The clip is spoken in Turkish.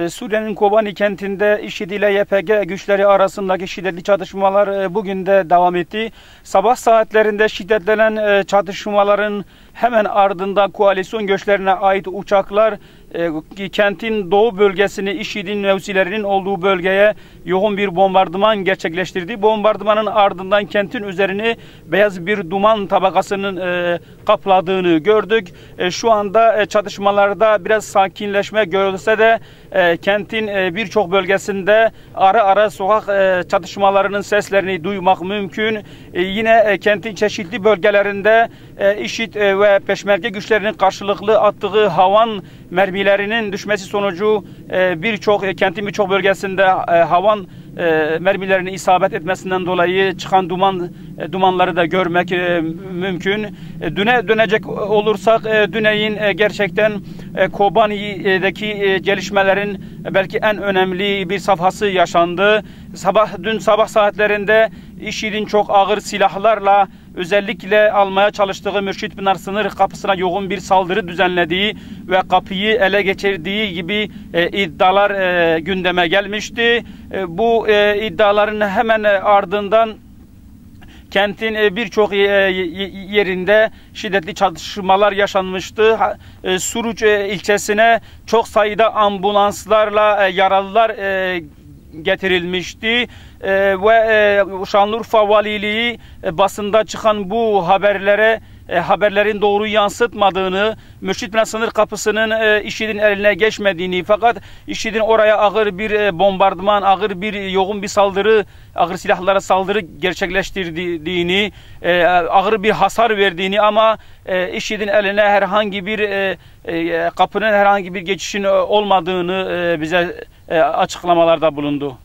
Suriye'nin Kobani kentinde IŞİD ile YPG güçleri arasındaki şiddetli çatışmalar bugün de devam etti. Sabah saatlerinde şiddetlenen çatışmaların hemen ardından koalisyon güçlerine ait uçaklar kentin doğu bölgesini IŞİD'in mevzilerinin olduğu bölgeye yoğun bir bombardıman gerçekleştirdi. Bombardımanın ardından kentin üzerini beyaz bir duman tabakasının kapladığını gördük. Şu anda çatışmalarda biraz sakinleşme görülse de kentin birçok bölgesinde ara ara sokak çatışmalarının seslerini duymak mümkün. Yine kentin çeşitli bölgelerinde IŞİD ve peşmerge güçlerinin karşılıklı attığı havan mermilerinin düşmesi sonucu kentin birçok bölgesinde havan mermilerinin isabet etmesinden dolayı çıkan dumanları da görmek mümkün. Düne dönecek olursak Düney'in gerçekten Kobani'deki gelişmelerin belki en önemli bir safhası yaşandı. Dün sabah saatlerinde IŞİD'in çok ağır silahlarla özellikle almaya çalıştığı Mürşit Pınar sınır kapısına yoğun bir saldırı düzenlediği ve kapıyı ele geçirdiği gibi iddialar gündeme gelmişti. Bu iddiaların hemen ardından kentin birçok yerinde şiddetli çatışmalar yaşanmıştı. Suruç ilçesine çok sayıda ambulanslarla yaralılar getirilmişti ve Şanlıurfa Valiliği basında çıkan bu haberlerin doğru yansıtmadığını, Mürşit Pınar sınır kapısının IŞİD'in eline geçmediğini, fakat IŞİD'in oraya ağır bir bombardıman, yoğun bir saldırı, ağır silahlara saldırı gerçekleştirdiğini, ağır bir hasar verdiğini ama IŞİD'in eline kapının herhangi bir geçişin olmadığını bize açıklamalarda bulundu.